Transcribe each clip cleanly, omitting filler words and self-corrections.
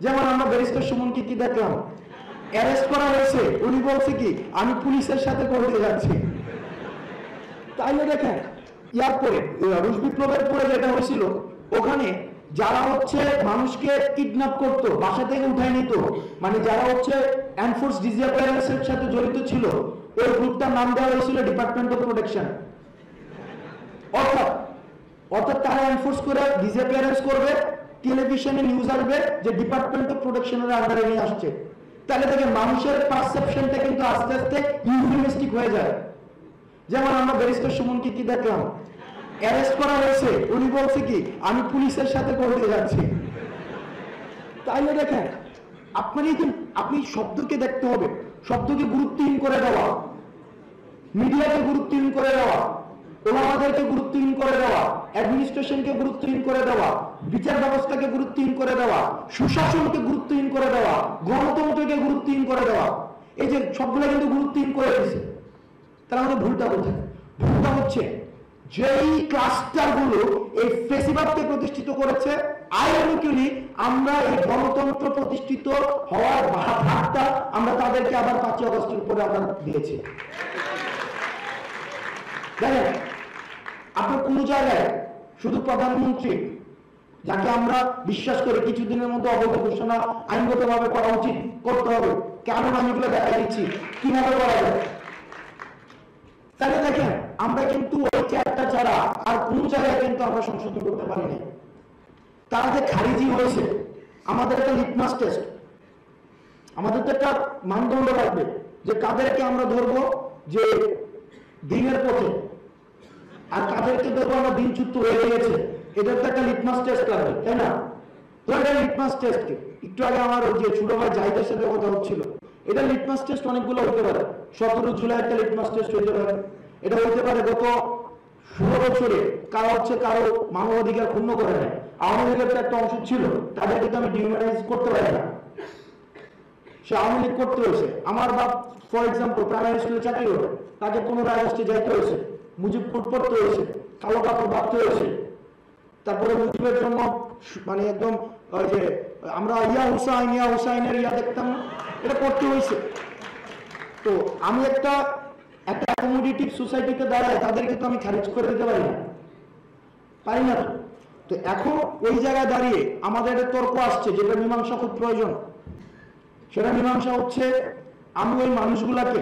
যেমন আমরা ব্যারিস্টার সুমনকে কি দেখলাম, অ্যারেস্ট করা হয়েছে, উনি বলছে কি আমি পুলিশের সাথে করতে যাচ্ছি। তাইলে দেখেন ইয়ার পরে রুশ বিপ্লবের পরে যেটা হয়েছিল, ওখানে যারা হচ্ছে মানুষকে কিডন্যাপ করতো, বাসা থেকে উঠায় নিত, মানে যারা হচ্ছে এনফোর্স ডিসঅ্যাপিয়ারেন্সের সাথে জড়িত ছিল, ওই গ্রুপটার নাম দেওয়া হয়েছিল ডিপার্টমেন্ট অফ প্রোটেকশন। অর্থাৎ তারা এনফোর্স করে ডিসঅ্যাপিয়ারেন্স করবে, টেলিভিশনে নিউজ আসবে যে ডিপার্টমেন্ট অফ প্রোটেকশনের আন্ডারে নিয়ে আসছে। তাহলে দেখেন মানুষের পারসেপশনটা কিন্তু আস্তে আস্তে ইউফেমিস্টিক হয়ে যায়। যেমন আমরা ব্যারিস্টার সুমনকে কি দেখলাম, অ্যারেস্ট করা হয়েছে, উনি বলছে কি আমি পুলিশের সাথে করতে যাচ্ছি। তাইলে দেখেন আপনি শব্দকে দেখতে হবে, শব্দকে গুরুত্বহীন করে দেওয়া, মিডিয়াকে গুরুত্বহীন করে দেওয়া, ওলামাদেরকে গুরুত্বহীন করে দেওয়া, অ্যাডমিনিস্ট্রেশনকে গুরুত্বহীন করে দেওয়া, বিচার ব্যবস্থাকে গুরুত্বহীন করে দেওয়া, সুশাসনকে গুরুত্বহীন করে দেওয়া, গণতন্ত্রকে গুরুত্বহীন করে দেওয়া, এই যে সবগুলো কিন্তু গুরুত্বহীন করে দিয়েছে। তার মধ্যে ভুলটা কোথায়? ভুলটা হচ্ছে যেই ক্লাস্টার গুলো এই ফেসিবাদকে প্রতিষ্ঠিত করেছে, আইরনিক্যালি আমরা এই গণতন্ত্র প্রতিষ্ঠিত হওয়ার ভাগটা আমরা তাদেরকে আবার 5ই আগস্টের উপরে আমরা দিয়েছি। দেখেন আপনার কোন জায়গায় শুধু প্রধানমন্ত্রী, যাকে আমরা বিশ্বাস করি কিছুদিনের মধ্যে অবৈধ ঘোষণা আইনগতভাবে করা উচিত, করতে হবে, কেমন আইনগুলো দেখা দিচ্ছি কিভাবে করা যায়। তাহলে দেখেন আমরা কিন্তু ওই চ্যাপ্টার ছাড়া আর কোন জায়গায় কিন্তু আমরা সংশোধন করতে পারি না। তারা যে খারিজি হয়েছে, আমাদের একটা লিটমাস টেস্ট, আমাদের তো একটা মানদণ্ড রাখবে যে কাদেরকে আমরা ধরবো যে দিনের পথে, আর কাদেরকে ধরবো আমরা দিনচ্যুত হয়ে গিয়েছে, এদের তো একটা লিটমাস টেস্ট লাগবে, তাই না? তো এটা লিটমাস টেস্ট, একটু আগে আমার যে ছোট ভাই জাহিদের সাথে কথা হচ্ছিল, এটা লিটমাস টেস্ট অনেকগুলো হতে পারে। 17 জুলাই একটা লিটমাস টেস্ট হতে পারে, এটা হতে পারে গত 16 বছরে কারো মানবাধিকার ক্ষুণ্ণ করে নেয়, আওয়ামী লীগের একটা অংশ ছিল, তাদেরকে তো আমি ডিমোনালাইজ করতে পারি না, সে আওয়ামী লীগ করতে হয়েছে। আমার বাপ ফর এক্সাম্পল প্রাইমারি স্কুলে চাকরি করে, তাকে 15 আগস্টে যাইতে হয়েছে, মুজিবপুর পড়তে হয়েছে, কালো কাপড় বাঁধতে হয়েছে, তারপরে মুজিবের জন্য মানে একদম ওই যে আমরা ইয়া হুসাইনের ইয়া দেখতাম না, এটা করতে হয়েছে। তো আমি একটা অ্যাকোমোডেটিভ সোসাইটিতে দাঁড়ায় তাদেরকে তো আমি খারিজ করে দিতে পারি না। তো এখন ওই জায়গায় দাঁড়িয়ে আমাদের একটা তর্ক আসছে, যেটা মীমাংসা খুব প্রয়োজন। সেটা মীমাংসা হচ্ছে আমি ওই মানুষগুলাকে,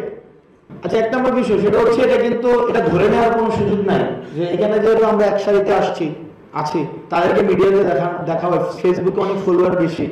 আচ্ছা এক নম্বর বিষয় সেটা হচ্ছে এটা কিন্তু এটা ধরে নেওয়ার কোনো সুযোগ নাই যে এখানে যেহেতু আমরা এক সারিতে আছি তাদেরকে মিডিয়াতে দেখা হয়, ফেসবুকে অনেক ফলোয়ার বেশি,